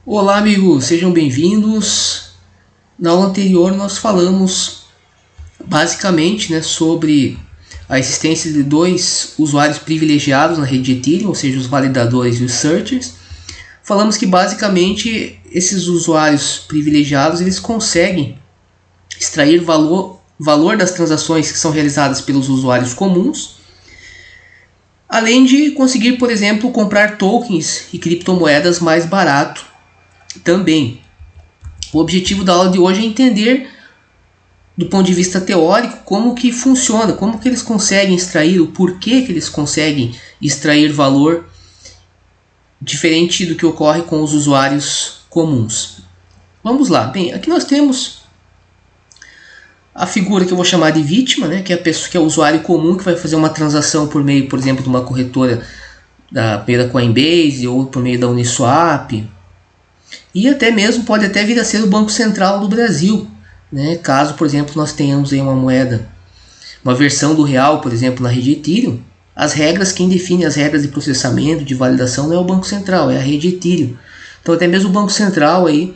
Olá, amigos, sejam bem-vindos. Na aula anterior nós falamos basicamente, sobre a existência de dois usuários privilegiados na rede de Ethereum, ou seja, os validadores e os searchers. Falamos que basicamente esses usuários privilegiados eles conseguem extrair valor das transações que são realizadas pelos usuários comuns, além de conseguir, por exemplo, comprar tokens e criptomoedas mais barato também. O objetivo da aula de hoje é entender, do ponto de vista teórico, como que funciona, como que eles conseguem extrair, o porquê que eles conseguem extrair valor diferente do que ocorre com os usuários comuns. Vamos lá. Bem, aqui nós temos a figura que eu vou chamar de vítima, que é a pessoa, que é o usuário comum que vai fazer uma transação por meio, por exemplo, de uma corretora da Coinbase ou por meio da Uniswap. E até mesmo pode até vir a ser o Banco Central do Brasil, caso, por exemplo, nós tenhamos aí uma moeda, uma versão do real, por exemplo, na rede Ethereum. As regras, quem define as regras de processamento, de validação, não é o Banco Central, é a rede Ethereum. Então até mesmo o Banco Central aí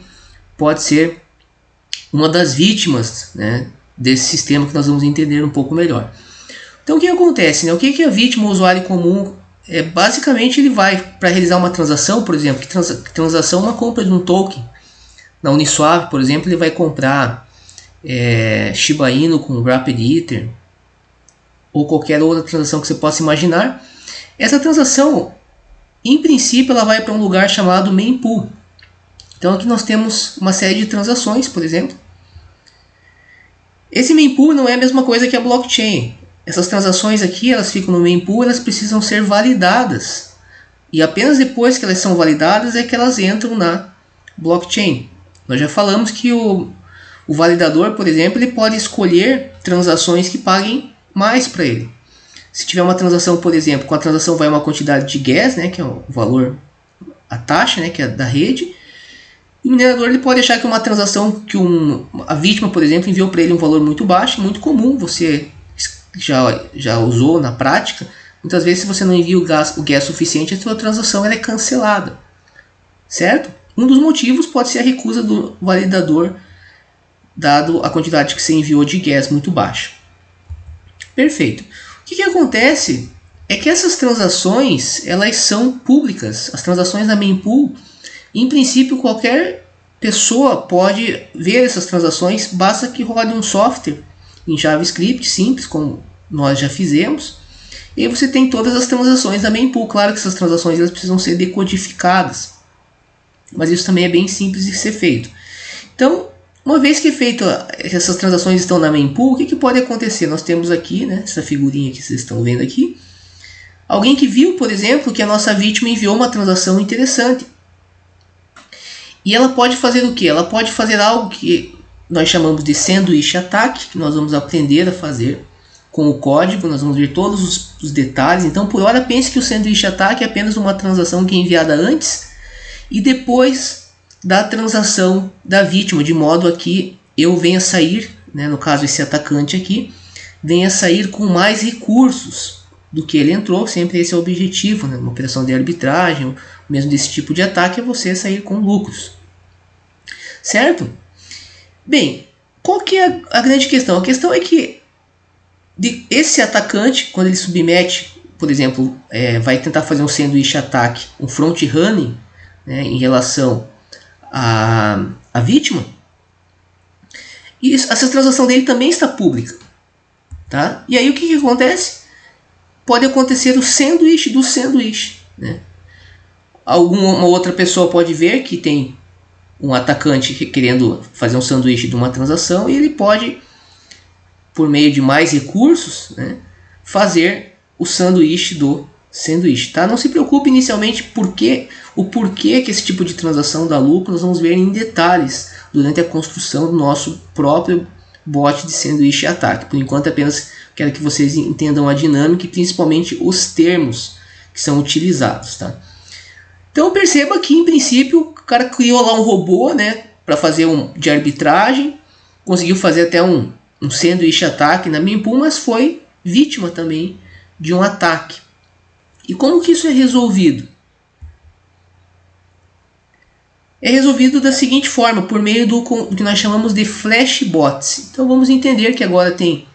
pode ser uma das vítimas, desse sistema que nós vamos entender um pouco melhor. Então o que acontece? O que é a vítima, o usuário comum? Basicamente ele vai para realizar uma transação, por exemplo, transação uma compra de um token. Na Uniswap, por exemplo, ele vai comprar Shiba Inu com Rapid Ether ou qualquer outra transação que você possa imaginar. Essa transação, em princípio, ela vai para um lugar chamado Mempool. Então aqui nós temos uma série de transações, por exemplo. Esse Mempool não é a mesma coisa que a blockchain. Essas transações aqui, elas ficam no Mempool, elas precisam ser validadas. E apenas depois que elas são validadas é que elas entram na blockchain. Nós já falamos que o validador, por exemplo, ele pode escolher transações que paguem mais para ele. Se tiver uma transação, por exemplo, com a transação vai uma quantidade de gas, que é o valor, a taxa, que é da rede. E o minerador ele pode achar que uma transação que a vítima, por exemplo, enviou para ele um valor muito baixo, muito comum, você já usou na prática. Muitas vezes, se você não envia o gas suficiente, a sua transação ela é cancelada, certo? Um dos motivos pode ser a recusa do validador, dado a quantidade que você enviou de gas muito baixa. Perfeito. O que acontece é que essas transações elas são públicas. As transações da Mempool, em princípio, qualquer pessoa pode ver essas transações, basta que rode um software em JavaScript simples, como nós já fizemos, e aí você tem todas as transações da Mempool. Claro que essas transações elas precisam ser decodificadas, mas isso também é bem simples de ser feito. Então, uma vez que essas transações estão na Mempool, o que pode acontecer? Nós temos aqui, essa figurinha que vocês estão vendo aqui, alguém que viu, por exemplo, que a nossa vítima enviou uma transação interessante. E ela pode fazer o que? Ela pode fazer algo que nós chamamos de sanduíche ataque, que nós vamos aprender a fazer com o código, nós vamos ver todos os detalhes. Então, por hora, pense que o sanduíche ataque é apenas uma transação que é enviada antes e depois da transação da vítima, de modo a que eu venha sair, no caso esse atacante aqui, venha sair com mais recursos do que ele entrou. Sempre esse é o objetivo, uma operação de arbitragem, mesmo desse tipo de ataque, é você sair com lucros, certo? Bem, qual que é a grande questão? A questão é que esse atacante, quando ele submete, por exemplo, vai tentar fazer um sanduíche ataque, um front running, em relação à vítima, e essa transação dele também está pública, tá? E aí o que acontece? Pode acontecer o sanduíche do sanduíche, Alguma outra pessoa pode ver que tem um atacante querendo fazer um sanduíche de uma transação e ele pode, por meio de mais recursos, fazer o sanduíche do sanduíche. Tá? Não se preocupe inicialmente o porquê que esse tipo de transação dá lucro, nós vamos ver em detalhes durante a construção do nosso próprio bot de sanduíche ataque. Por enquanto apenas quero que vocês entendam a dinâmica e principalmente os termos que são utilizados. Tá? Então perceba que, em princípio, o cara criou lá um robô, para fazer de arbitragem, conseguiu fazer até um sanduíche ataque na Mempool, mas foi vítima também de um ataque. E como que isso é resolvido? é resolvido da seguinte forma, por meio do que nós chamamos de flashbots. Então vamos entender que agora tem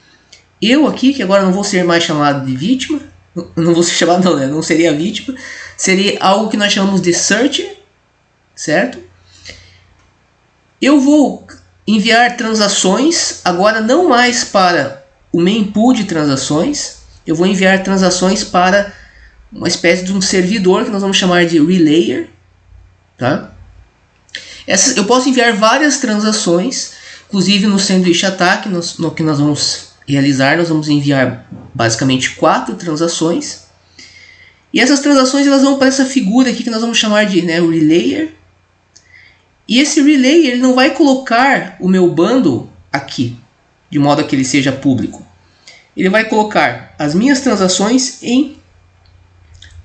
eu aqui, que agora não vou ser mais chamado de vítima, não vou ser chamado não, né? Não seria vítima, seria algo que nós chamamos de searcher, certo? Eu vou enviar transações, agora não mais para o main pool de transações, eu vou enviar transações para uma espécie de um servidor que nós vamos chamar de relayer, tá? Eu posso enviar várias transações, inclusive no Sandwich Attack, no que nós vamos realizar, nós vamos enviar basicamente 4 transações. E essas transações elas vão para essa figura aqui que nós vamos chamar de, né, relayer. E esse relayer ele não vai colocar o meu bundle aqui, de modo a que ele seja público. Ele vai colocar as minhas transações em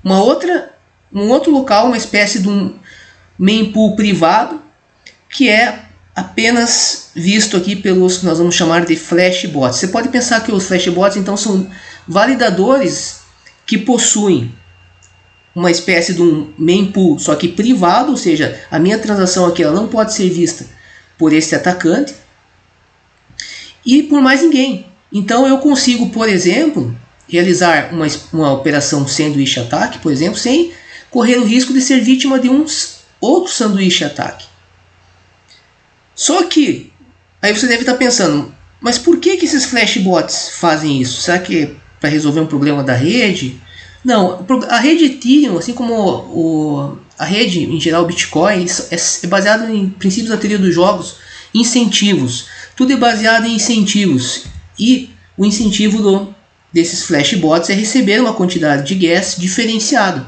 um outro local, uma espécie de um mempool privado, que é apenas visto aqui pelos que nós vamos chamar de flashbots. Você pode pensar que os flashbots então são validadores que possuem uma espécie de um mempool, só que privado, ou seja, a minha transação aqui ela não pode ser vista por esse atacante e por mais ninguém. Então eu consigo, por exemplo, realizar uma operação Sandwich Attack, por exemplo, sem correr o risco de ser vítima de um outro Sandwich Attack. Só que, aí você deve estar pensando, mas por que esses flashbots fazem isso? Será que é para resolver um problema da rede? Não, a rede Ethereum, assim como a rede em geral Bitcoin, é baseado em princípios da teoria dos jogos, incentivos. Tudo é baseado em incentivos. E o incentivo desses flashbots é receber uma quantidade de gas diferenciado.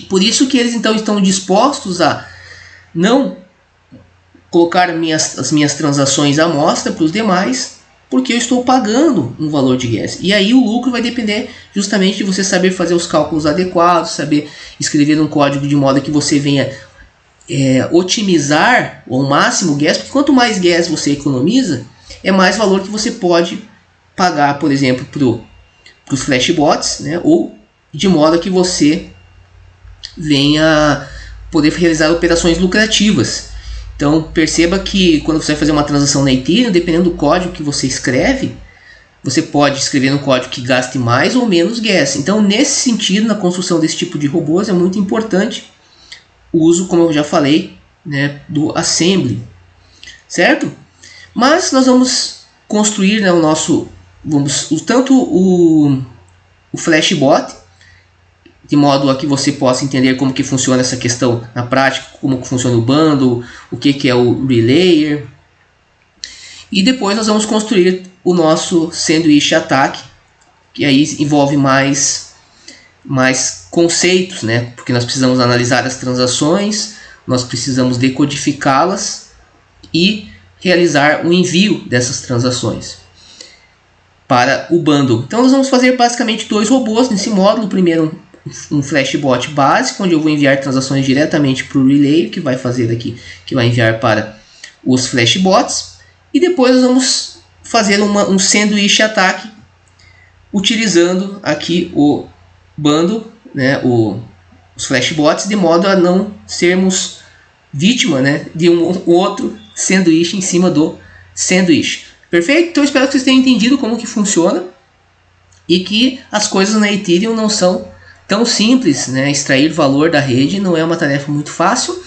Por isso que eles então estão dispostos a não colocar as minhas transações à mostra para os demais, porque eu estou pagando um valor de gas. E aí o lucro vai depender justamente de você saber fazer os cálculos adequados, saber escrever um código de modo que você venha otimizar ao máximo o gas, porque quanto mais gas você economiza, é mais valor que você pode pagar, por exemplo, para os flashbots, né? Ou de modo que você venha poder realizar operações lucrativas. Então perceba que quando você vai fazer uma transação na Ethereum, dependendo do código que você escreve, você pode escrever um código que gaste mais ou menos gas. Então nesse sentido, na construção desse tipo de robôs, é muito importante o uso, como eu já falei, né, do assembly, certo? Mas nós vamos construir, né, tanto o flashbot, de modo a que você possa entender como que funciona essa questão na prática, como que funciona o bundle, o que é o relayer. E depois nós vamos construir o nosso Sandwich Attack, que aí envolve mais conceitos, né? Porque nós precisamos analisar as transações, nós precisamos decodificá-las e realizar o envio dessas transações para o bundle. Então nós vamos fazer basicamente 2 robôs nesse módulo. O primeiro um flashbot básico, onde eu vou enviar transações diretamente para o relay, que vai fazer aqui, que vai enviar para os flashbots, e depois nós vamos fazer um Sandwich Attack utilizando aqui o bundle, né, os flashbots, de modo a não sermos vítima, né, de um outro sanduíche em cima do sanduíche. Perfeito? Então eu espero que vocês tenham entendido como que funciona e que as coisas na Ethereum não são tão simples, né? Extrair valor da rede não é uma tarefa muito fácil,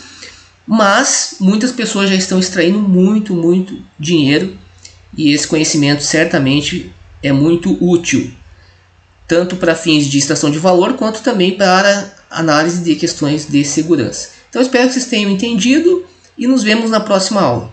mas muitas pessoas já estão extraindo muito dinheiro e esse conhecimento certamente é muito útil, tanto para fins de extração de valor quanto também para análise de questões de segurança. Então espero que vocês tenham entendido e nos vemos na próxima aula.